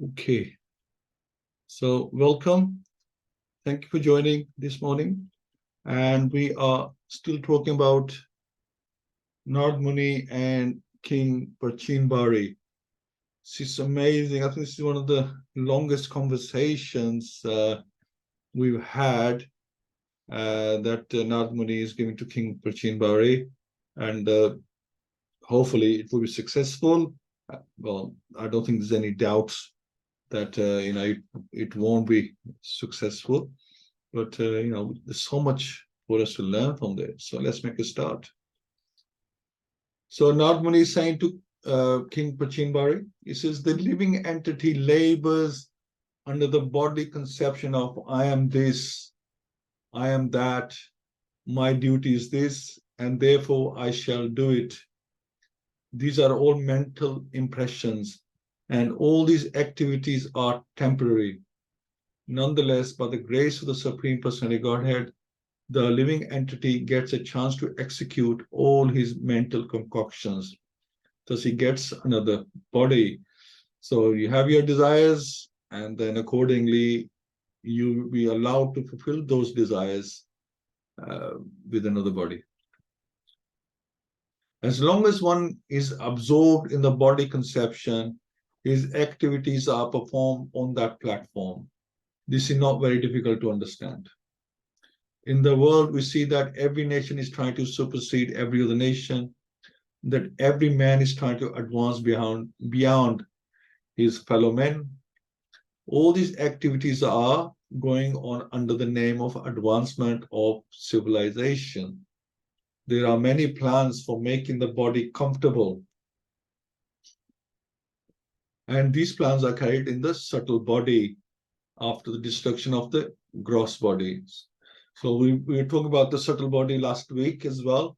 Okay, so welcome. Thank you for joining this morning. And we are still talking about Narad Muni and King Parcinabarhi. This is amazing. I think this is one of the longest conversations we've had that Narad Muni is giving to King Parcinabarhi. And hopefully it will be successful. Well, I don't think there's any doubts that it won't be successful, but there's so much for us to learn from there. So let's make a start. So Narad Muni is saying to King Parcinabarhi, he says, the living entity labors under the body conception of I am this, I am that, my duty is this, and therefore I shall do it. These are all mental impressions, and all these activities are temporary. Nonetheless, by the grace of the Supreme Personality Godhead, the living entity gets a chance to execute all his mental concoctions. Thus, he gets another body. So you have your desires, and then accordingly, you will be allowed to fulfill those desires with another body. As long as one is absorbed in the body conception, his activities are performed on that platform. This is not very difficult to understand. In the world, we see that every nation is trying to supersede every other nation, that every man is trying to advance beyond his fellow men. All these activities are going on under the name of advancement of civilization. There are many plans for making the body comfortable. And these plans are carried in the subtle body after the destruction of the gross bodies. So we were talking about the subtle body last week as well,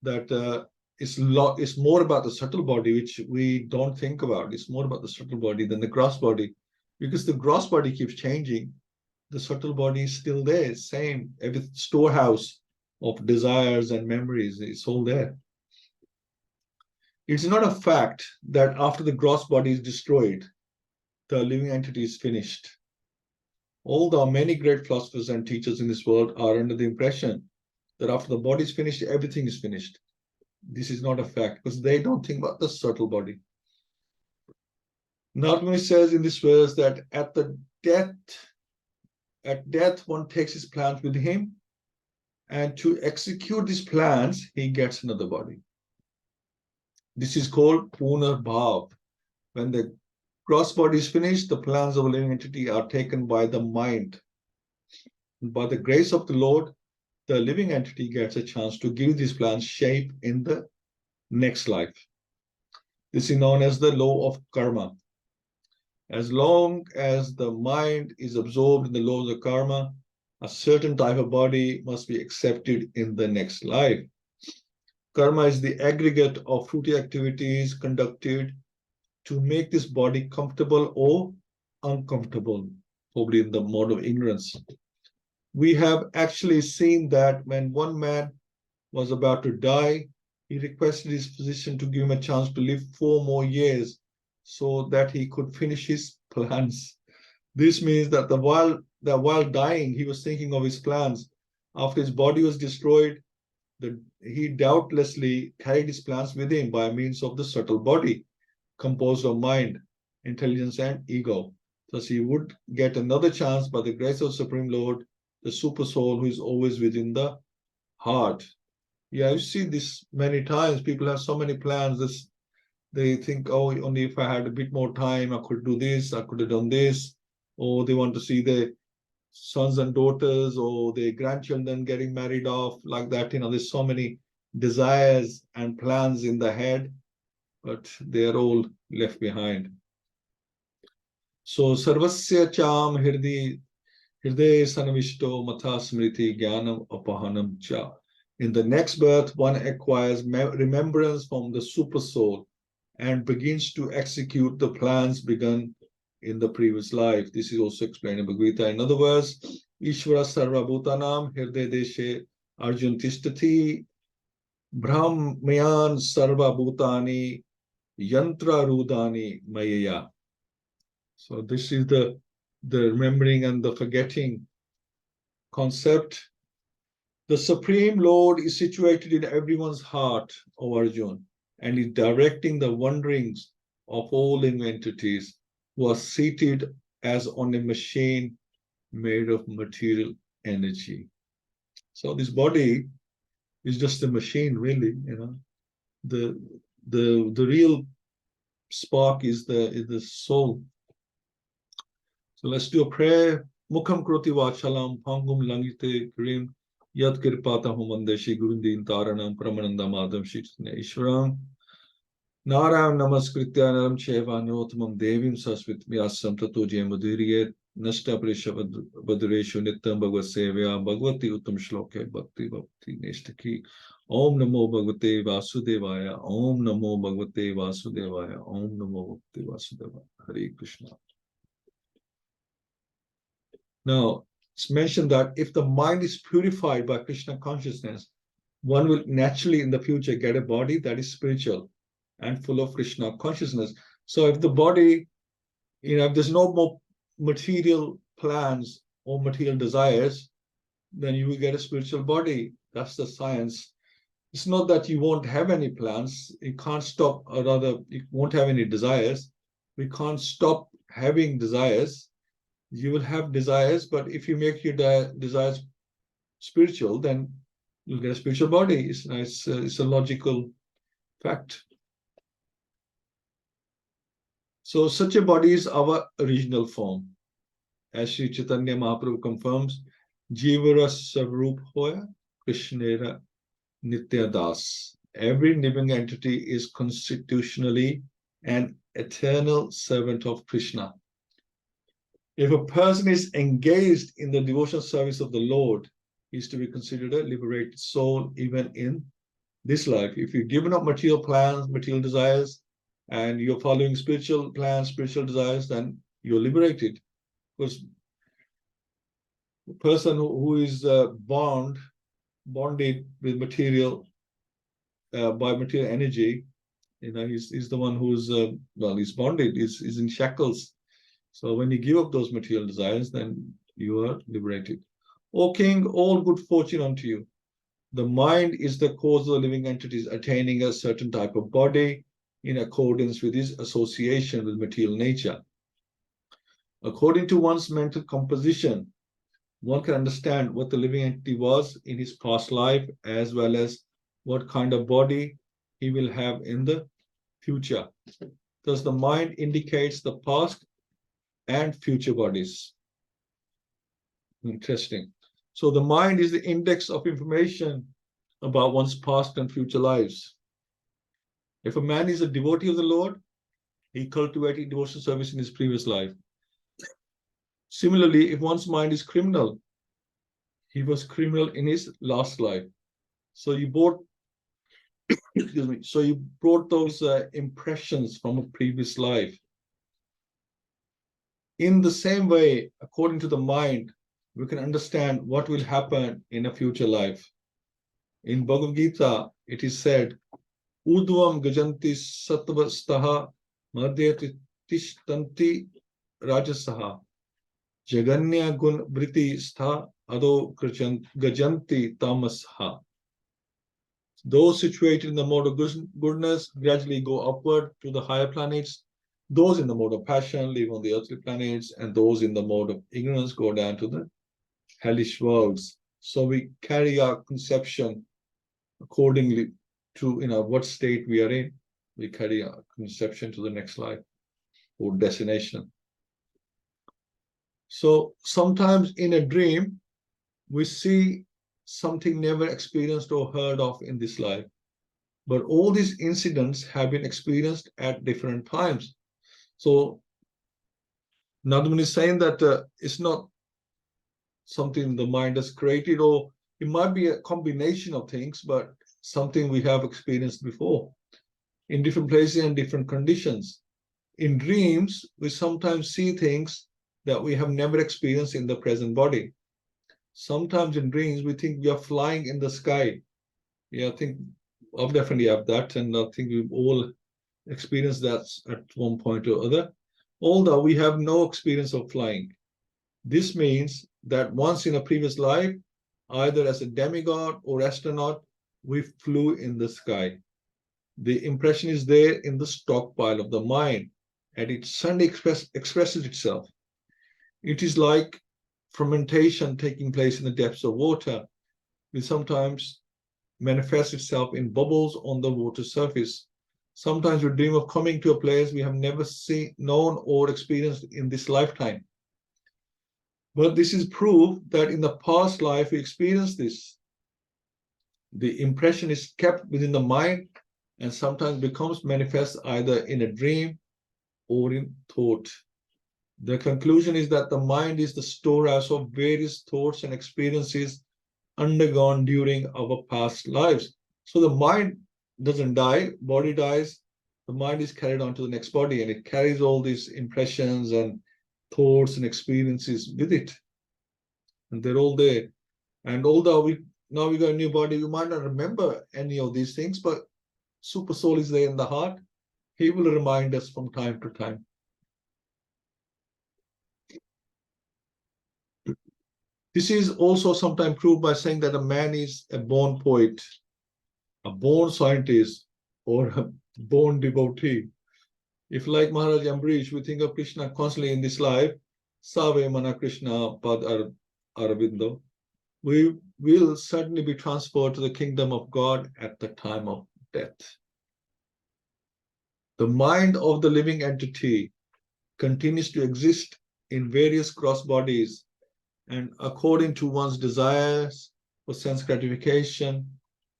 that it's more about the subtle body, which we don't think about. It's more about the subtle body than the gross body, because the gross body keeps changing. The subtle body is still there, same, every storehouse of desires and memories is all there. It's not a fact that after the gross body is destroyed, the living entity is finished. Although many great philosophers and teachers in this world are under the impression that after the body is finished, everything is finished. This is not a fact, because they don't think about the subtle body. Narad Muni says in this verse that at death, one takes his plans with him, and to execute these plans, he gets another body. This is called Punarbhav. When the gross body is finished, the plans of a living entity are taken by the mind. By the grace of the Lord, the living entity gets a chance to give these plans shape in the next life. This is known as the law of karma. As long as the mind is absorbed in the laws of karma, a certain type of body must be accepted in the next life. Karma is the aggregate of fruity activities conducted to make this body comfortable or uncomfortable, probably in the mode of ignorance. We have actually seen that when one man was about to die, he requested his physician to give him a chance to live 4 more years so that he could finish his plans. This means that while dying, he was thinking of his plans. After his body was destroyed, he doubtlessly carried his plans with him by means of the subtle body, composed of mind, intelligence, and ego. Thus, he would get another chance by the grace of Supreme Lord, the Super Soul, who is always within the heart. Yeah, I've seen this many times. People have so many plans. They think, oh, only if I had a bit more time, I could do this, I could have done this. Or they want to see their sons and daughters or their grandchildren getting married off like that. There's so many desires and plans in the head, but they're all left behind. So, sarvasya cham hriday sanavishto matha smriti jnanam apahanam cha. In the next birth, one acquires remembrance from the super soul and begins to execute the plans begun in the previous life. This is also explained in Bhagavad-Gita. In other words, Ishvara sarva bhutanam hriday deshe arjun tishtati brahmayan sarva bhutani yantra rudani mayaya. So this is the remembering and the forgetting concept. The Supreme Lord is situated in everyone's heart, O Arjun, and is directing the wanderings of all living entities who are seated as on a machine made of material energy. So this body is just a machine, really. The real spark is the soul. So let's do a prayer. Mukham kroti vachalam pangum langite grim yad kirpata humandeshi gurundin taranam pramananda madam shitne ishwaram naram namaskritya naram cheva nrotamam devim sasvit vyasam tato jayamudiriye nashta prisha badreshu nityam bhagavad sevya bhagavati uttam shloke bhakti neshtaki Om Namo Bhagavate Vasudevaya Om Namo Bhagavate Vasudevaya Om Namo Bhagavate Vasudevaya Hare Krishna. Now, it's mentioned that if the mind is purified by Krishna consciousness, one will naturally in the future get a body that is spiritual and full of Krishna consciousness. So if the body, if there's no more material plans or material desires, then you will get a spiritual body. That's the science. It's not that you won't have any plans. You can't stop, or rather, you won't have any desires. We can't stop having desires. You will have desires, but if you make your desires spiritual, then you'll get a spiritual body. It's a logical fact. So such a body is our original form. As Sri Chaitanya Mahaprabhu confirms, Jivara Sarup Hoya Krishnera Nitya Das. Every living entity is constitutionally an eternal servant of Krishna. If a person is engaged in the devotional service of the Lord, he is to be considered a liberated soul even in this life. If you've given up material plans, material desires, and you're following spiritual plans, spiritual desires, then you're liberated. Because the person who is bonded with material, by material energy, he's the one who's, he's bonded, he's in shackles. So when you give up those material desires, then you are liberated. O King, all good fortune unto you. The mind is the cause of the living entities attaining a certain type of body in accordance with his association with material nature. According to one's mental composition, one can understand what the living entity was in his past life, as well as what kind of body he will have in the future. Thus, the mind indicates the past and future bodies. Interesting. So the mind is the index of information about one's past and future lives. If a man is a devotee of the Lord, he cultivated devotional service in his previous life. Similarly, if one's mind is criminal, he was criminal in his last life. So you brought, excuse me, so you brought those impressions from a previous life. In the same way, according to the mind, we can understand what will happen in a future life. In Bhagavad-Gita, it is said, Udvam gajanti sattvastaha madhyati tishtanti rajasaha jaganya gun briti stha ado gajanti tamasha. Those situated in the mode of goodness gradually go upward to the higher planets. Those in the mode of passion live on the earthly planets, and those in the mode of ignorance go down to the hellish worlds. So we carry our conception accordingly to what state we are in. We carry our conception to the next life or destination. So sometimes in a dream, we see something never experienced or heard of in this life. But all these incidents have been experienced at different times. So Nadaman is saying that it's not something the mind has created, or it might be a combination of things, but something we have experienced before in different places and different conditions. In dreams, we sometimes see things that we have never experienced in the present body. Sometimes in dreams, we think we are flying in the sky. Yeah, I think I've definitely have that, and I think we've all experienced that at one point or other. although we have no experience of flying. This means that once in a previous life, either as a demigod or astronaut, we flew in the sky. The impression is there in the stockpile of the mind, and it suddenly expresses itself. It is like fermentation taking place in the depths of water. It sometimes manifests itself in bubbles on the water surface. Sometimes we dream of coming to a place we have never seen, known, or experienced in this lifetime. But this is proof that in the past life we experienced this. The impression is kept within the mind and sometimes becomes manifest either in a dream or in thought. The conclusion is that the mind is the storehouse of various thoughts and experiences undergone during our past lives. So the mind doesn't die, body dies, the mind is carried on to the next body, and it carries all these impressions and thoughts and experiences with it. And they're all there. And although we got a new body, we might not remember any of these things, but Super Soul is there in the heart. He will remind us from time to time. This is also sometimes proved by saying that a man is a born poet, a born scientist, or a born devotee. If, like Maharaj Ambarish, we think of Krishna constantly in this life, Save Mana Krishna Pad Aravindo, we will certainly be transferred to the kingdom of God at the time of death. The mind of the living entity continues to exist in various cross bodies, and according to one's desires for sense gratification,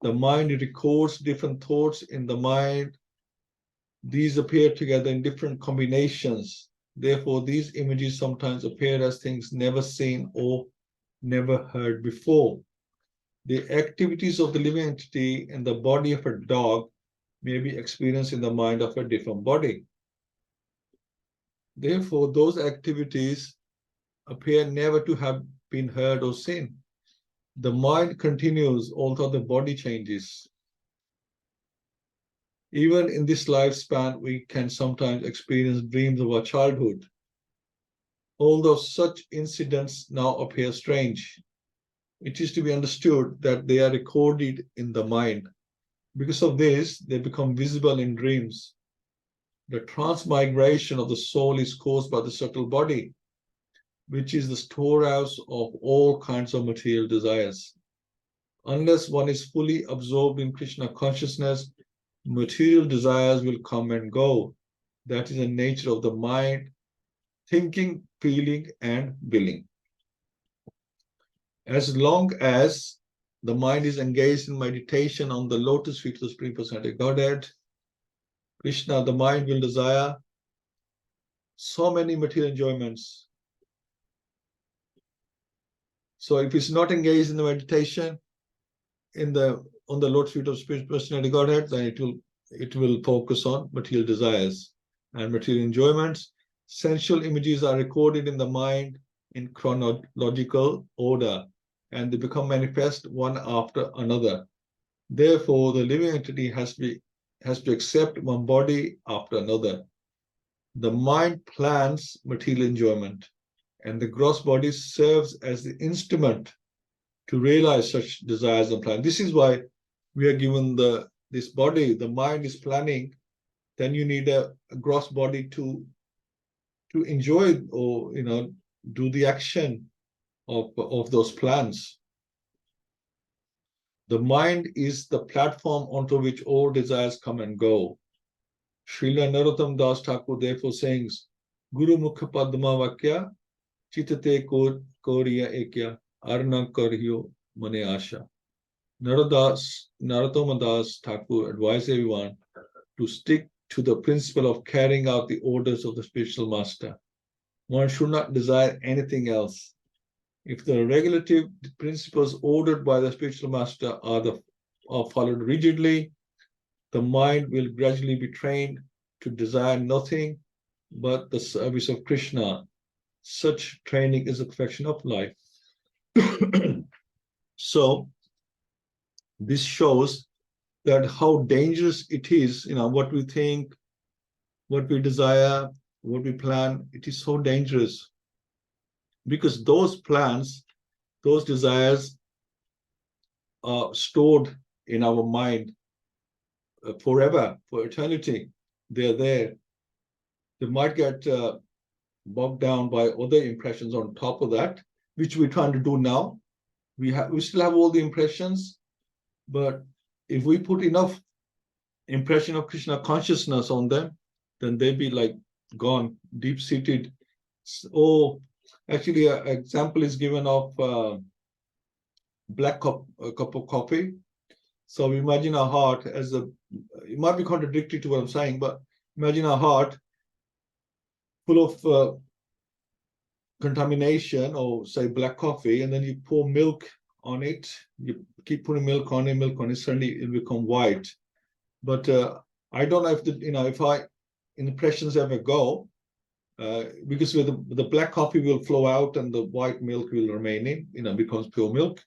the mind records different thoughts in the mind. These appear together in different combinations. Therefore, these images sometimes appear as things never seen or never heard before. The activities of the living entity in the body of a dog may be experienced in the mind of a different body. Therefore, those activities appear never to have been heard or seen. The mind continues, although the body changes. Even in this lifespan, we can sometimes experience dreams of our childhood. Although such incidents now appear strange, it is to be understood that they are recorded in the mind. Because of this, they become visible in dreams. The transmigration of the soul is caused by the subtle body, which is the storehouse of all kinds of material desires. Unless one is fully absorbed in Krishna consciousness, material desires will come and go. That is the nature of the mind, thinking, feeling, and willing. As long as the mind is engaged in meditation on the lotus feet of the Supreme Personality of Godhead, Krishna, the mind will desire so many material enjoyments. So if it's not engaged in the meditation on the lotus feet of Supreme Personality of Godhead, then it will focus on material desires and material enjoyments. Sensual images are recorded in the mind in chronological order, and they become manifest one after another. Therefore, the living entity has to accept one body after another. The mind plans material enjoyment, and the gross body serves as the instrument to realize such desires and plans. This is why we are given this body. The mind is planning, then you need a gross body to enjoy or do the action of those plans. The mind is the platform onto which all desires come and go. Srila Narottam Das Thakur therefore sayings, Guru Mukha Padma Vakya, Chitate Koriya Ekya, Arna Karyo Mane Asha. Narottam Das Thakur advised everyone to stick to the principle of carrying out the orders of the spiritual master. One should not desire anything else. If the regulative principles ordered by the spiritual master are followed rigidly, the mind will gradually be trained to desire nothing but the service of Krishna. Such training is the perfection of life. So, this shows that how dangerous it is, what we think, what we desire, what we plan, it is so dangerous, because those plans, those desires are stored in our mind forever, for eternity. They're there. They might get bogged down by other impressions on top of that, which we're trying to do now. We still have all the impressions, but if we put enough impression of Krishna consciousness on them, then they'd be like gone, deep-seated. Oh, actually, an example is given of a cup of coffee. So imagine our heart as a, it might be contradictory to what I'm saying, but imagine our heart full of contamination, or say black coffee, and then you pour milk on it. You keep putting milk on it, suddenly it'll become white. But I don't know if if impressions ever go, because with the black coffee will flow out and the white milk will remain in, becomes pure milk.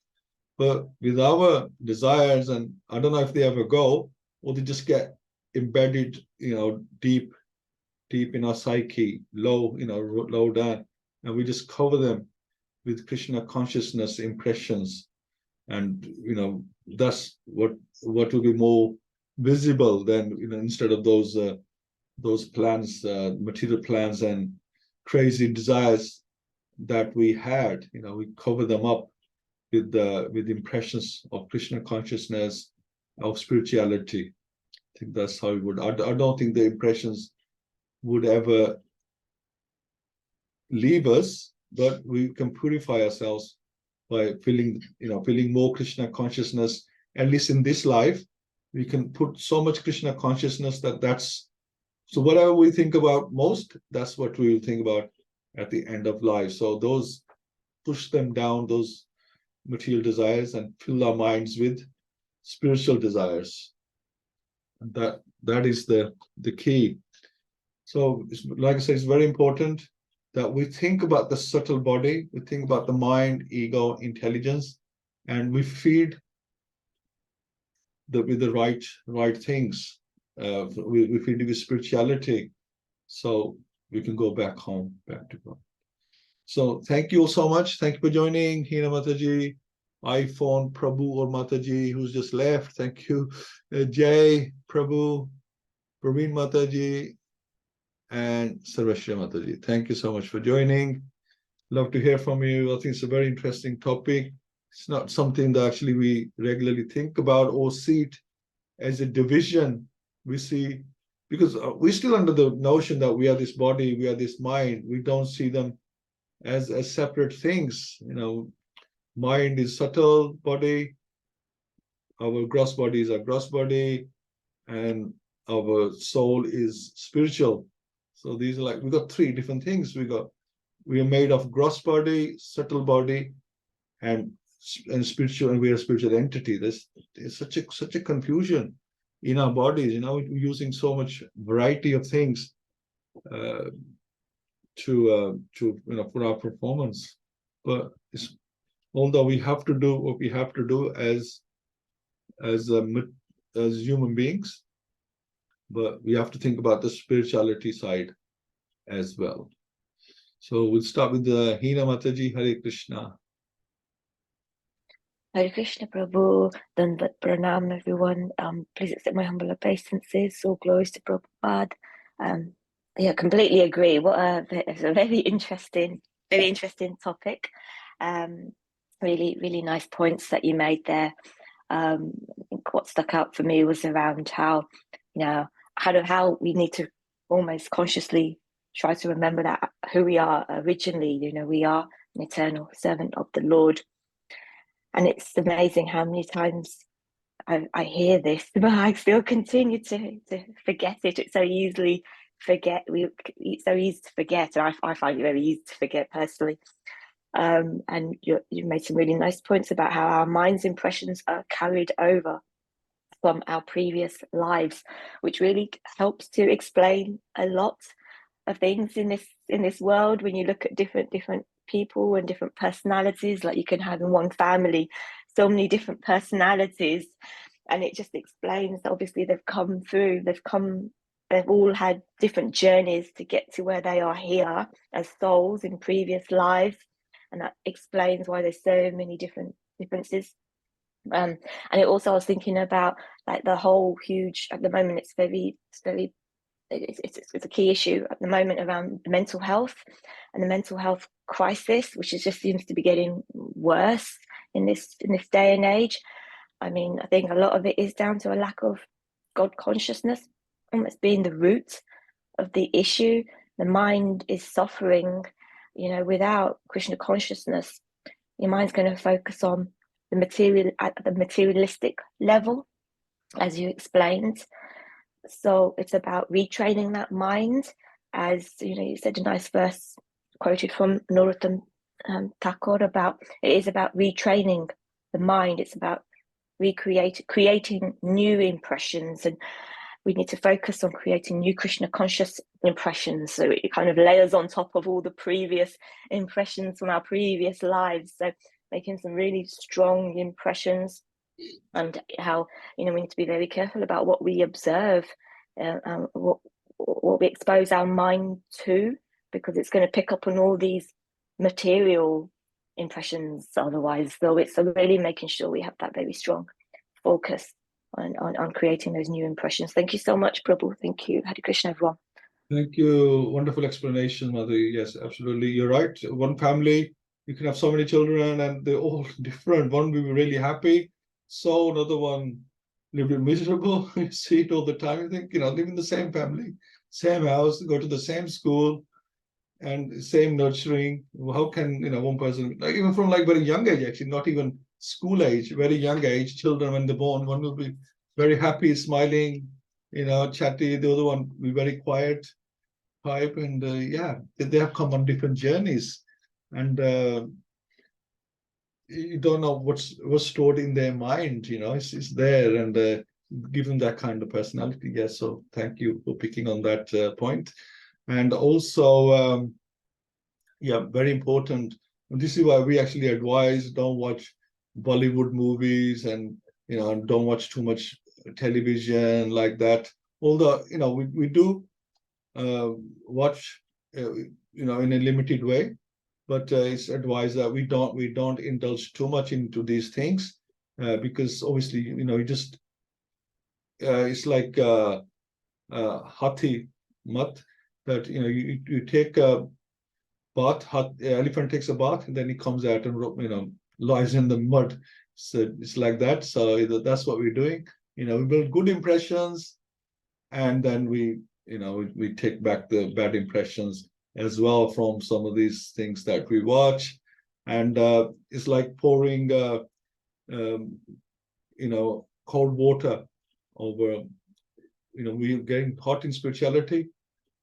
But with our desires, and I don't know if they ever go, or they just get embedded, deep in our psyche, low down, and we just cover them with Krishna consciousness impressions, and that's what will be more visible than instead of those plans, material plans and crazy desires that we had. We cover them up with impressions of Krishna consciousness, of spirituality. I think that's how it would. I don't think the impressions would ever leave us, but we can purify ourselves by feeling more Krishna consciousness. At least in this life, we can put so much Krishna consciousness that's so whatever we think about most, that's what we will think about at the end of life. So those, push them down, those material desires, and fill our minds with spiritual desires. And that is the key. So like I said, it's very important that we think about the subtle body, we think about the mind, ego, intelligence, and we feed with the right things. We feed it with spirituality, so we can go back home, back to God. So thank you all so much. Thank you for joining. Hina Mataji, iPhone Prabhu or Mataji, who's just left. Thank you. Jay, Prabhu, Praveen Mataji, and Sarveshra Mataji. Thank you so much for joining. Love to hear from you. I think it's a very interesting topic. It's not something that actually we regularly think about or see it as a division. We see, because we're still under the notion that we are this body, we are this mind. We don't see them as separate things. Mind is subtle body, our gross body is our gross body, and our soul is spiritual. So these are we got three different things. We are made of gross body, subtle body, and spiritual, and we are a spiritual entity. There's such a confusion in our bodies. We're using so much variety of things to for our performance. But although we have to do what we have to do as human beings, but we have to think about the spirituality side as well. So we'll start with the Hina Mataji. Hare Krishna. Hare Krishna, Prabhu. Dandavat Pranam, everyone. Please accept my humble obeisances. All glories to Prabhupada. Yeah, completely agree. It's a very interesting topic. Really, really nice points that you made there. I think what stuck out for me was around how we need to almost consciously try to remember that who we are originally. We are an eternal servant of the Lord. And it's amazing how many times I hear this, but I still continue to forget it. It's so easily forget. It's so easy to forget, and I find it very easy to forget personally. And you made some really nice points about how our mind's impressions are carried over from our previous lives, which really helps to explain a lot of things in this world. When you look at different people and different personalities, like you can have in one family so many different personalities, and it just explains that obviously they've come they've all had different journeys to get to where they are here as souls in previous lives, and that explains why there's so many differences. And it also, I was thinking about like the whole huge, at the moment it's a key issue at the moment around mental health and the mental health crisis, which just seems to be getting worse in this day and age. I mean, I think a lot of it is down to a lack of God consciousness, almost being the root of the issue. The mind is suffering, without Krishna consciousness. Your mind's going to focus on the material at the materialistic level, as you explained. So it's about retraining that mind, as you said a nice verse quoted from Narada Thakur about it is about retraining the mind. It's about creating new impressions, and we need to focus on creating new Krishna conscious impressions. So it kind of layers on top of all the previous impressions from our previous lives. So making some really strong impressions, and how we need to be very careful about what we observe, what we expose our mind to, because it's going to pick up on all these material impressions otherwise. So it's really making sure we have that very strong focus on creating those new impressions. Thank you so much, Prabhu. Thank you. Hare Krishna, everyone. Thank you. Wonderful explanation, Mother. Yes, absolutely. You're right. One family, you can have so many children and they're all different. One will be really happy. So another one a little bit miserable. You see it all the time. You think, live in the same family, same house, go to the same school and same nurturing. How can, one person, like even from like very young age, actually, not even school age, very young age, children when they're born, one will be very happy, smiling, chatty. The other one will be very quiet, type, and they have come on different journeys, and you don't know what's stored in their mind. It's there, and give them that kind of personality. Yes, so thank you for picking on that point. And also, very important. And this is why we actually advise don't watch Bollywood movies, and don't watch too much television like that. Although we do watch in a limited way, but it's advised that we don't indulge too much into these things, because obviously you just it's like hathi mat, that you take a bath. Elephant takes a bath and then he comes out and lies in the mud. So it's like that. So that's what we're doing. We build good impressions, and then we take back the bad impressions as well from some of these things that we watch. And it's like pouring cold water over, we're getting hot in spirituality,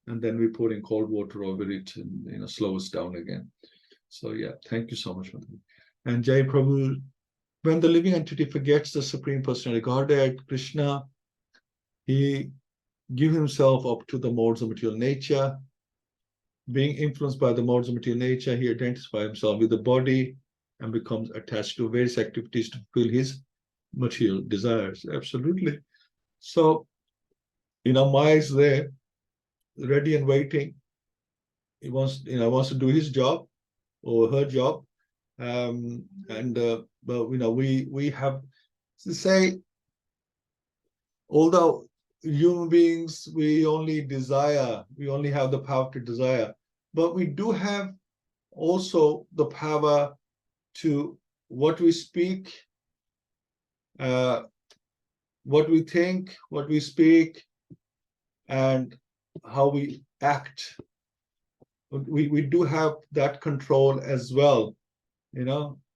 and then we pour in cold water over it and slow us down again. So thank you so much for that. And Jai Prabhu, when the living entity forgets the Supreme Personality Godhead, Krishna, he give himself up to the modes of material nature. Being influenced by the modes of material nature, he identifies himself with the body and becomes attached to various activities to fulfill his material desires. Absolutely. So, Maya is there, ready and waiting. He wants to do his job or her job, but we have to say, although human beings, we only have the power to desire, but we do have also the power to what we speak, what we think, what we speak, and how we act. We do have that control as well.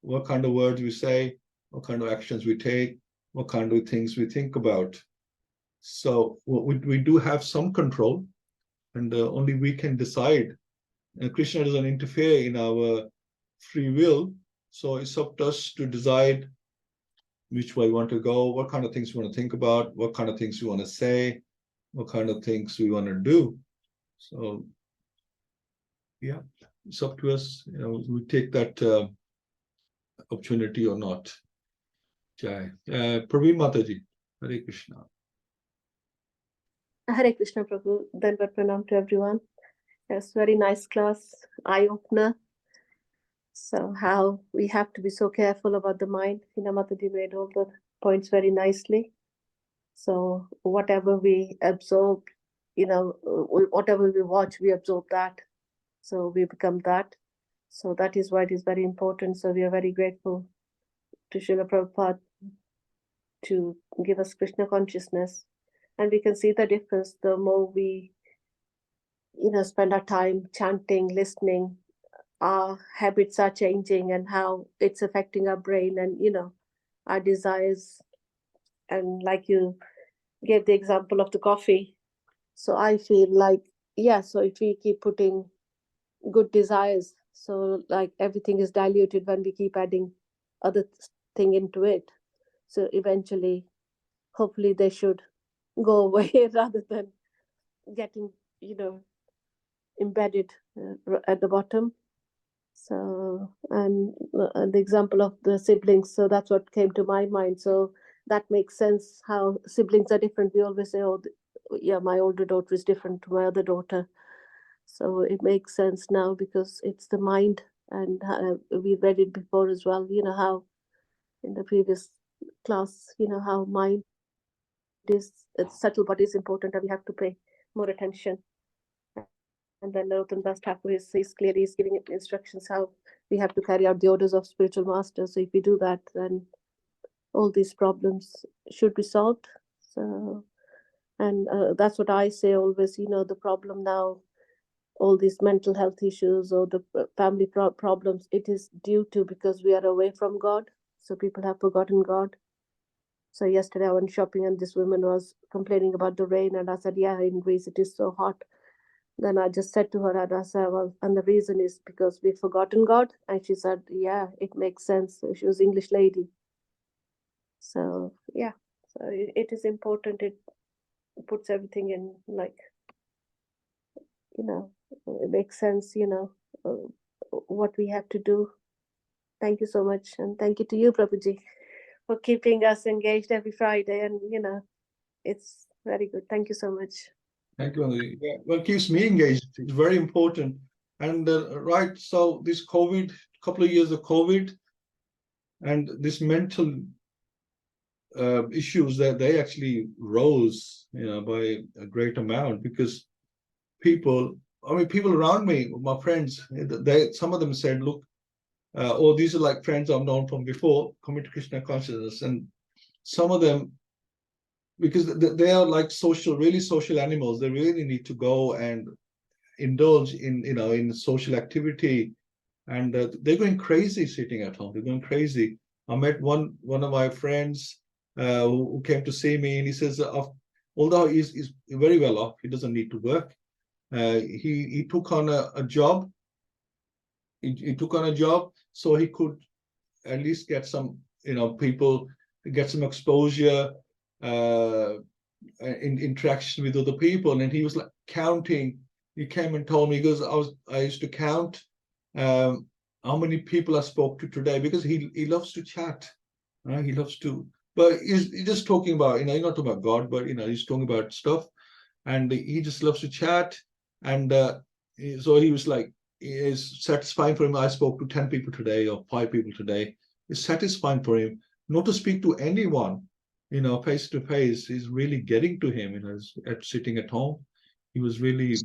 What kind of words we say, what kind of actions we take, what kind of things we think about. So we do have some control, and only we can decide. And Krishna doesn't interfere in our free will, so it's up to us to decide which way we want to go, what kind of things we want to think about, what kind of things we want to say, what kind of things we want to do. So it's up to us. We take that opportunity or not. Jai. Praveen Mataji, Hare Krishna. Hare Krishna Prabhu. Dandavat Pranam to everyone. Yes, very nice class, eye opener. So how we have to be so careful about the mind. Mataji made all the points very nicely. So whatever we absorb, whatever we watch, we absorb that. So we become that. So that is why it is very important. So we are very grateful to Srila Prabhupada to give us Krishna consciousness. And we can see the difference the more we, spend our time chanting, listening, our habits are changing and how it's affecting our brain and, our desires. And like you gave the example of the coffee. So I feel like, so if we keep putting good desires, so like everything is diluted when we keep adding other thing into it. So eventually, hopefully they should go away rather than getting, embedded at the bottom. So, and the example of the siblings, so that's what came to my mind. So that makes sense how siblings are different. We always say, oh, yeah, my older daughter is different to my other daughter. So it makes sense now because it's the mind, and we read it before as well. How in the previous class, how mind is it's subtle but is important, and we have to pay more attention. And then Narottam Das Thakur is clearly is giving instructions how we have to carry out the orders of spiritual masters. So if we do that, then all these problems should be solved. So, and that's what I say always. The problem now, all these mental health issues or the family problems, it is due to because we are away from God. So people have forgotten God. So yesterday I went shopping and this woman was complaining about the rain, and I said, yeah, in Greece it is so hot. Then I just said to her, and I said, well, and the reason is because we've forgotten God. And she said, yeah, it makes sense. She was English lady. So, yeah, so it is important. It puts everything in, like, it makes sense, what we have to do. Thank you so much. And thank you to you, Prabhuji, for keeping us engaged every Friday. And, it's very good. Thank you so much. Thank you, Anjali. Yeah, well, keeps me engaged. It's very important. And right, so this COVID, couple of years of COVID, and this mental issues that they actually rose, by a great amount because people around me, my friends, some of them said, look, oh, these are like friends I've known from before, coming to Krishna consciousness, and some of them, because they are like really social animals, they really need to go and indulge in social activity, and they're going crazy sitting at home. They're going crazy. I met one of my friends who came to see me, and he says, although he's very well off, he doesn't need to work. He took on a job. He took on a job so he could at least get some, people, get some exposure, in interaction with other people. And he was like counting. He came and told me, he goes, I used to count how many people I spoke to today, because he loves to chat. He loves to, but he's just talking about, he's not talking about God, but he's talking about stuff, and he just loves to chat. And so he was like, it's satisfying for him. I spoke to 10 people today or 5 people today. It's satisfying for him not to speak to anyone, face to face. Is really getting to him, at sitting at home. He was really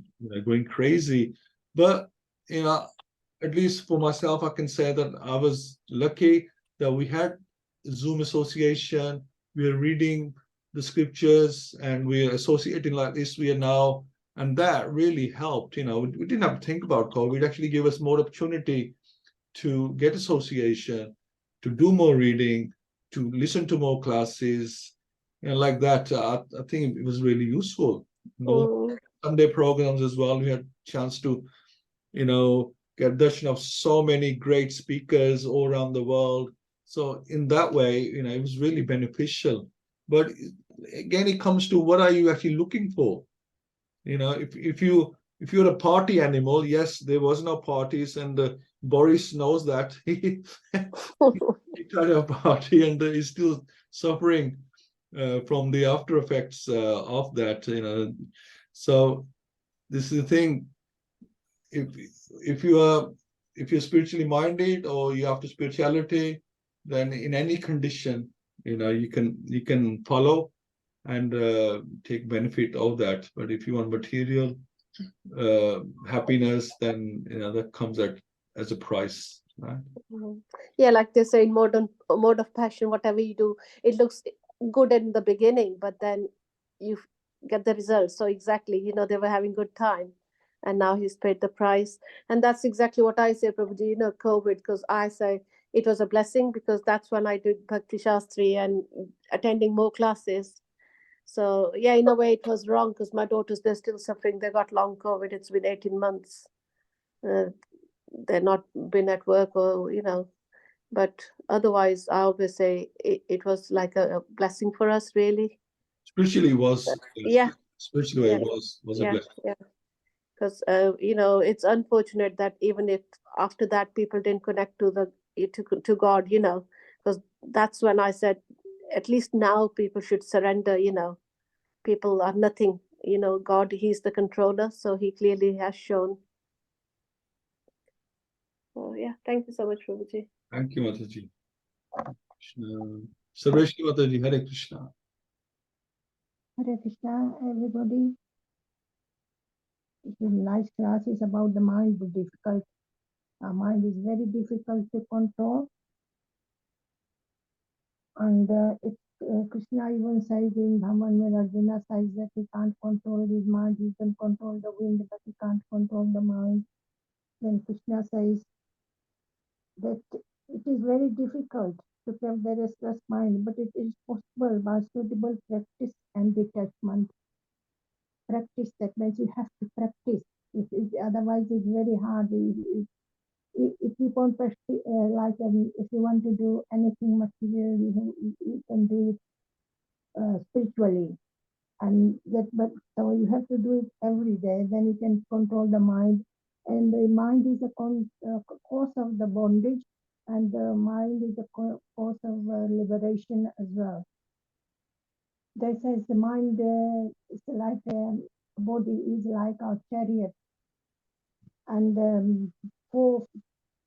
going crazy. But at least for myself, I can say that I was lucky that we had Zoom association. We are reading the scriptures and we are associating like this. We are now, and that really helped. We didn't have to think about COVID. It actually gave us more opportunity to get association, to do more reading, to listen to more classes, and like that. I think it was really useful. Sunday programs as well. We had a chance to, get darshan of so many great speakers all around the world. So in that way, it was really beneficial. But again, it comes to what are you actually looking for? If you're a party animal, yes, there was no parties, and Boris knows that. He tried a party and he's still suffering. from the after effects of that, So this is the thing. If you're spiritually minded or you after spirituality, then in any condition, you can follow and take benefit of that. But if you want material happiness, then that comes as a price, right? Yeah, like they say in mode of passion, whatever you do, it looks good in the beginning, but then you get the results. So exactly, they were having good time, and now he's paid the price. And that's exactly what I say, Prabhuji, COVID, because I say it was a blessing, because that's when I did Bhakti Shastri and attending more classes. So yeah, in a way it was wrong, because my daughters, they're still suffering. They got long COVID. It's been 18 months. They're not been at work, or but otherwise I always say it was like a blessing for us, really. Spiritually was, Yeah, spiritually yeah, it was a yeah, blessing. yeah. Because it's unfortunate that even if after that people didn't connect to God, because that's when I said, at least now people should surrender. People are nothing. God, He's the controller, so He clearly has shown. So yeah, thank you so much, Prabhuji. Thank you, Mataji. Sarveshri Mataji, Hare Krishna. Hare Krishna, everybody. It's a nice class. It's about the mind, the difficult. Our mind is very difficult to control. And Krishna even says in Bhaman, when Arjuna says that he can't control his mind, he can control the wind, but he can't control the mind. Then Krishna says that it is very difficult to keep the restless mind, but it is possible by suitable practice and detachment. Practice, that means you have to practice. Otherwise it's very hard. If you can't practice, if you want to do anything material, you can do it spiritually, and but so you have to do it every day. Then you can control the mind, and the mind is a cause of the bondage, and the mind is a cause of liberation as well. They says the mind is like body is like our chariot, and for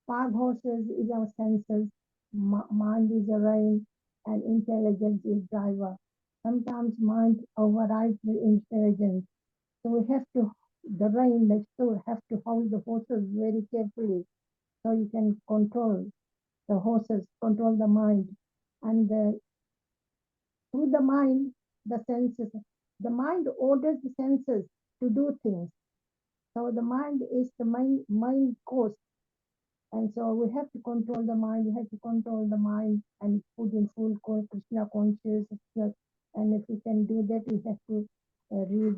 5 horses is our senses, mind is a rein, and intelligence is driver. Sometimes mind overrides the intelligence, so we have to the rein, like so, have to hold the horses very carefully, so you can control the horses, control the mind, and through the mind, the senses. The mind orders the senses to do things. So the mind is the mind cause. And so we have to control the mind. We have to control the mind and put in full Krishna consciousness. And if we can do that, we have to read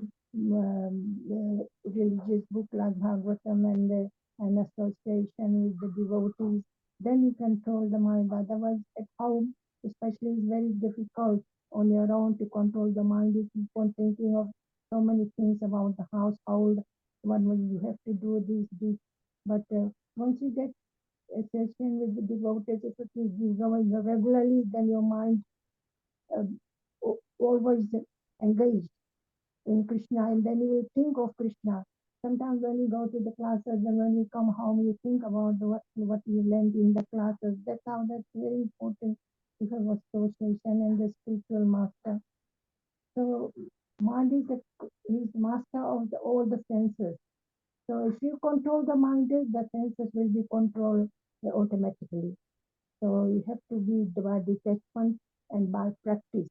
religious book like Bhagavatam and association with the devotees. Then you control the mind. Otherwise, at home, especially, it's very difficult on your own to control the mind. You keep on thinking of so many things about the household. When you have to do this. But once you get a session with the devotees, if it is going regularly, then your mind always engaged in Krishna, and then you will think of Krishna. Sometimes when you go to the classes and when you come home, you think about what you learned in the classes. That's how that's very important to have association and the spiritual master. So mind is master of all the senses. So if you control the mind, the senses will be controlled automatically. So you have to be by detachment and by practice.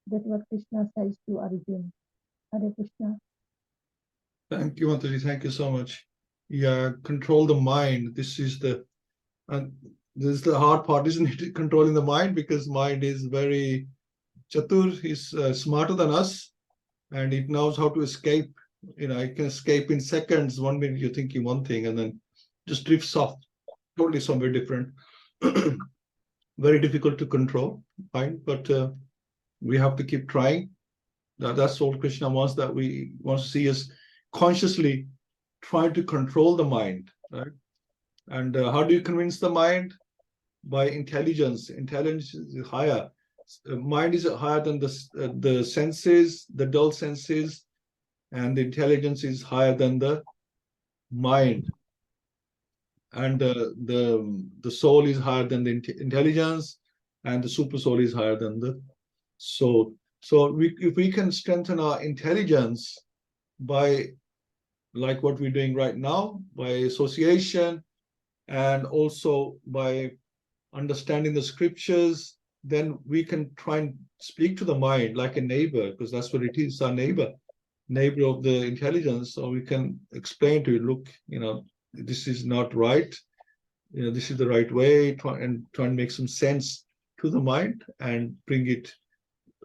That's what Krishna says to Arjuna. Hare Krishna. Thank you, Mataji. Thank you so much. Yeah, control the mind. This is the hard part, isn't it? Controlling the mind, because mind is very chatur, is smarter than us, and it knows how to escape. It can escape in seconds. 1 minute you're thinking one thing, and then just drifts off totally somewhere different. Very difficult to control mind, but we have to keep trying. That's all Krishna wants, that we want to see us consciously trying to control the mind, right? And how do you convince the mind? By intelligence. Intelligence is higher. mind is higher than the senses, the dull senses, and the intelligence is higher than the mind, and the soul is higher than the intelligence, and the super soul is higher than the soul. So if we can strengthen our intelligence by, like what we're doing right now, by association, and also by understanding the scriptures, then we can try and speak to the mind like a neighbor, because that's what it is, our neighbor of the intelligence. So we can explain to it, look, this is not right, this is the right way, try and make some sense to the mind, and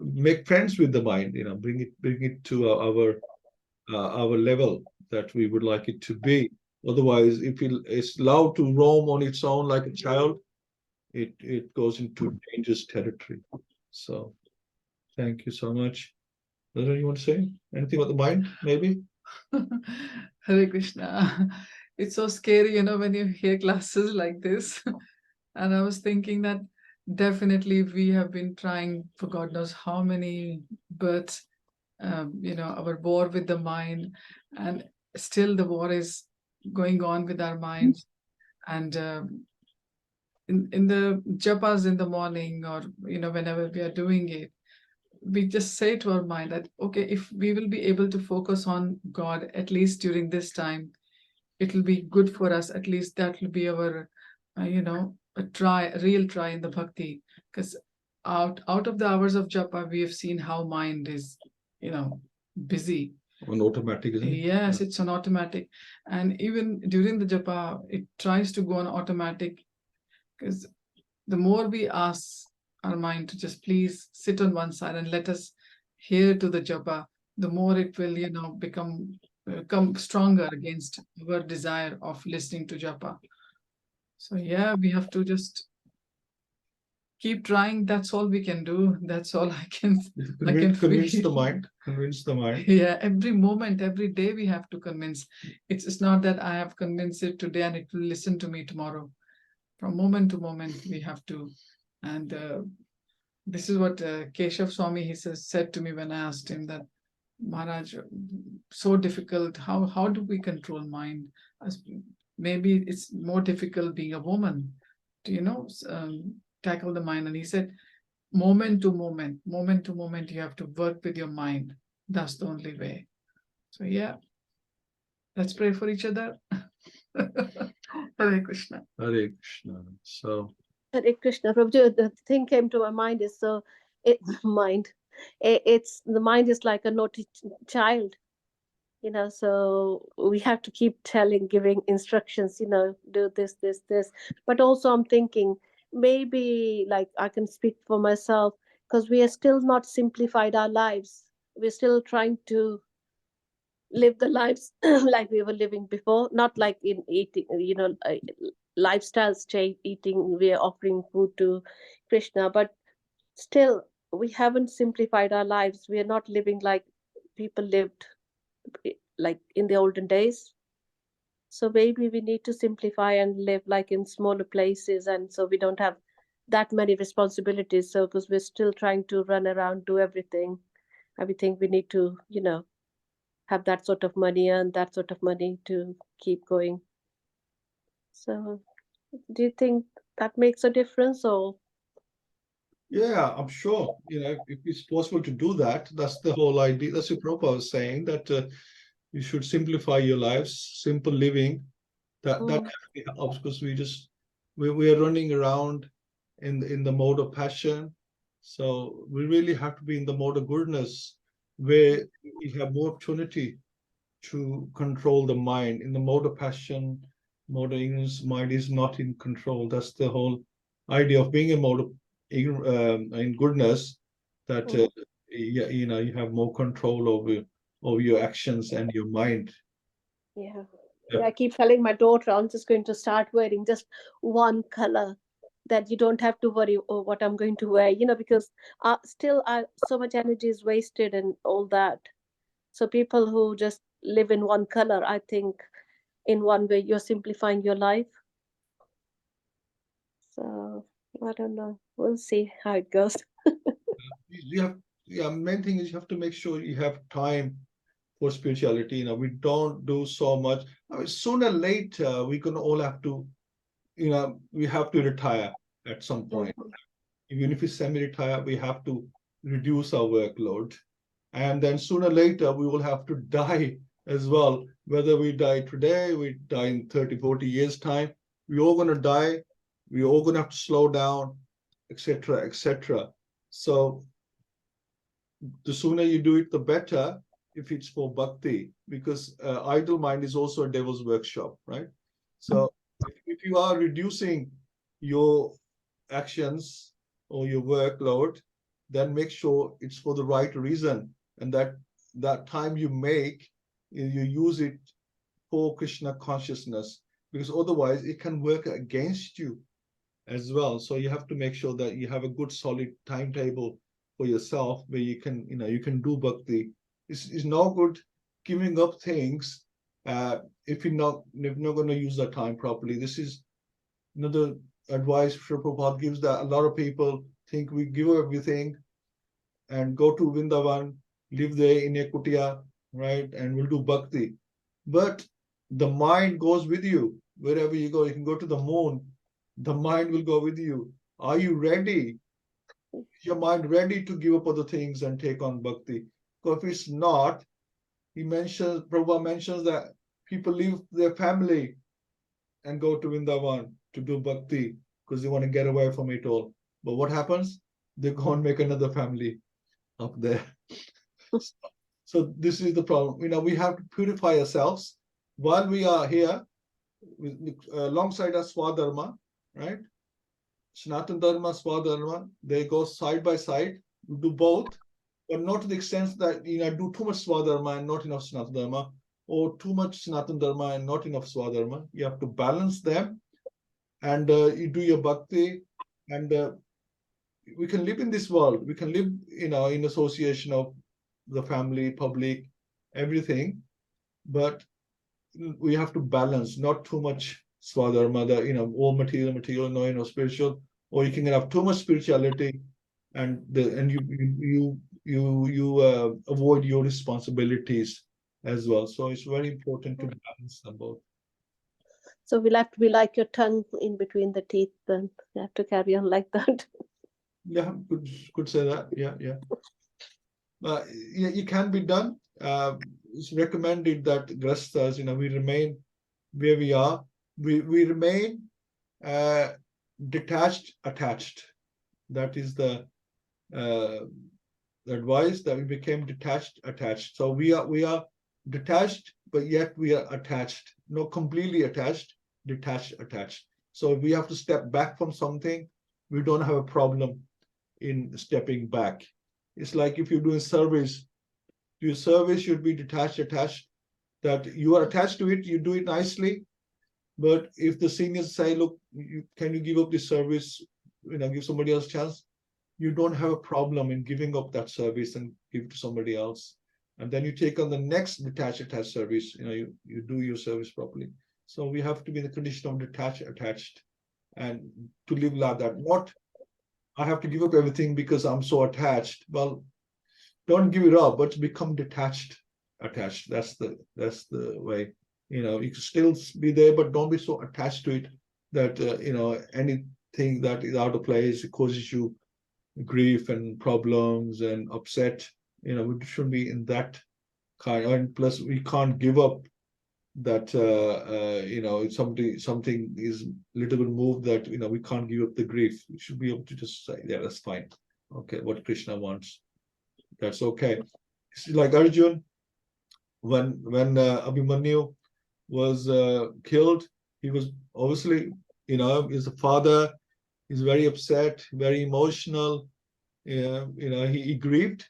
make friends with the mind, bring it to our level that we would like it to be. Otherwise, if it's allowed to roam on its own like a child, it goes into dangerous territory. So thank you so much. Narada, you want to say anything about the mind, maybe? Hare Krishna. It's so scary, when you hear classes like this. And I was thinking that definitely we have been trying for God knows how many births, our war with the mind, and still the war is going on with our minds. And in the japas in the morning, or whenever we are doing it, we just say to our mind that, okay, if we will be able to focus on God at least during this time, it will be good for us. At least that will be our a real try in the bhakti. Because out of the hours of japa, we have seen how mind is busy On automatic, isn't it? Yes, it's on automatic. And even during the japa, it tries to go on automatic, because the more we ask our mind to just please sit on one side and let us hear to the japa, the more it will, become stronger against our desire of listening to japa. So yeah, we have to just keep trying. That's all we can do. That's all I can Convince feel. the mind. Convince the mind. Yeah, every moment, every day we have to convince. It's not that I have convinced it today and it will listen to me tomorrow. From moment to moment, we have to. And this is what Keshav Swami, he said to me when I asked him that, Maharaj, so difficult. How do we control mind? Maybe it's more difficult being a woman to, tackle the mind. And he said, moment to moment, you have to work with your mind. That's the only way. So yeah, let's pray for each other. Hare Krishna. Hare Krishna. So Hare Krishna, Prabhuji, the thing came to my mind is it's the mind is like a naughty child, so we have to keep giving instructions, do this, this, this. But also I'm thinking maybe, like, I can speak for myself, because we are still not simplified our lives. We're still trying to live the lives like we were living before, not like in eating, lifestyles change, eating, we are offering food to Krishna, but still we haven't simplified our lives. We are not living like people lived, like in the olden days. So maybe we need to simplify and live like in smaller places, and so we don't have that many responsibilities. So because we're still trying to run around, do everything, and we think we need to have that sort of money and that sort of money to keep going. So do you think that makes a difference? Or yeah, I'm sure, if it's possible to do that, that's the whole idea. That's what Prabhupada was saying, that you should simplify your lives, simple living. That actually helps, because we are running around in the mode of passion. So we really have to be in the mode of goodness, where we have more opportunity to control the mind. In the mode of passion, mode of ignorance, mind is not in control. That's the whole idea of being in mode of in goodness, that you have more control over your actions and your mind. yeah. Yeah. I keep telling my daughter I'm just going to start wearing just one color, that you don't have to worry, oh, what I'm going to wear, because still so much energy is wasted and all that. So people who just live in one color, I think in one way you're simplifying your life. So I don't know. We'll see how it goes. You have, yeah, main thing is you have to make sure you have time for spirituality. You know, we don't do so much. I mean, sooner or later, we're gonna all have to, you know, we have to retire at some point. Even if we semi-retire, we have to reduce our workload. And then sooner or later, we will have to die as well. Whether we die today, we die in 30, 40 years' time, we're all going to die. We're all going to have to slow down, etc., etc. So the sooner you do it, the better if it's for bhakti, because idle mind is also a devil's workshop, right? So if you are reducing your actions or your workload, then make sure it's for the right reason, and that time you make, you use it for Krishna consciousness, because otherwise it can work against you as well. So you have to make sure that you have a good solid timetable for yourself where you can, you know, you can do bhakti. It's no good giving up things if you're not going to use that time properly. This is another advice Srila Prabhupada gives, that a lot of people think we give everything and go to Vrindavan, live there in a kutia, right, and we'll do bhakti. But the mind goes with you wherever you go. You can go to the moon, the mind will go with you. Are you ready? Is your mind ready to give up other things and take on bhakti? Because if it's not, Prabhupada mentions that people leave their family and go to Vrindavan to do bhakti because they want to get away from it all. But what happens? They go and make another family up there. So this is the problem. You know, we have to purify ourselves while we are here, alongside our Swadharma, right? Sanatana Dharma, Swadharma, they go side by side. You do both, but not to the extent that, you know, do too much Swadharma and not enough Sanatana Dharma, or too much Sanatana Dharma and not enough Swadharma. You have to balance them, and you do your bhakti, and we can live in this world. We can live, you know, in association of the family, public, everything, but we have to balance, not too much Swadharma, you know, all material, no, you know, spiritual, or you can have too much spirituality, and you avoid your responsibilities as well. So it's very important to balance them both. So we'll have to be like your tongue in between the teeth, then you have to carry on like that. Yeah, could say that. Yeah, yeah. Yeah, it can be done. It's recommended that grasthas, you know, we remain where we are. We remain detached, attached. That is the advice, that we became detached, attached. So we are detached, but yet we are attached. Not completely attached, detached, attached. So if we have to step back from something, we don't have a problem in stepping back. It's like if you're doing service, your service should be detached, attached, that you are attached to it, you do it nicely. But if the seniors say, look, can you give up this service, you know, give somebody else a chance, you don't have a problem in giving up that service and give it to somebody else. And then you take on the next detached, attached service, you know, you do your service properly. So we have to be in the condition of detached, attached, and to live like that. Not, I have to give up everything because I'm so attached. Well, don't give it up, but become detached, attached. That's the way. You know, you can still be there, but don't be so attached to it that you know, anything that is out of place, it causes you grief and problems and upset. You know, we shouldn't be in that kind. And plus, we can't give up that. You know, if something is a little bit moved, that, you know, we can't give up the grief. We should be able to just say, yeah, that's fine. Okay, what Krishna wants, that's okay. It's like Arjun, when Abhimanyu was killed, he was obviously, you know, his father is very upset, very emotional. You know, he grieved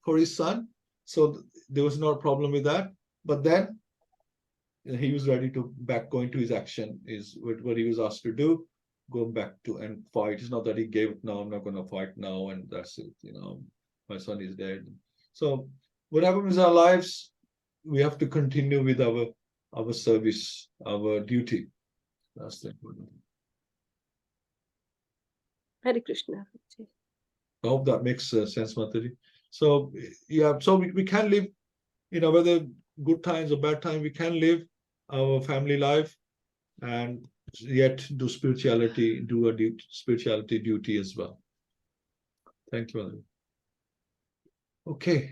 for his son, so there was no problem with that. But then he was ready to go into his action, is what he was asked to do, go back to and fight. It's not that he gave it, no, I'm not going to fight now, and that's it. You know, my son is dead. So whatever is our lives, we have to continue with our service, our duty. That's the important thing. Hare Krishna. I hope that makes sense, Mataji. So yeah, so we can live, whether good times or bad times, we can live our family life and yet do spirituality, do a spirituality duty as well. Thank you, Mataji. Okay,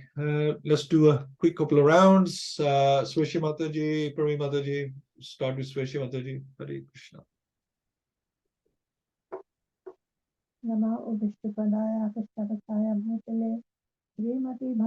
let's do a quick couple of rounds. Swashi Mataji, Prami Mataji, start with Swashi Mataji. Hare Krishna. Nama Udishtapadaya Krishnapataya Bhutale Srimati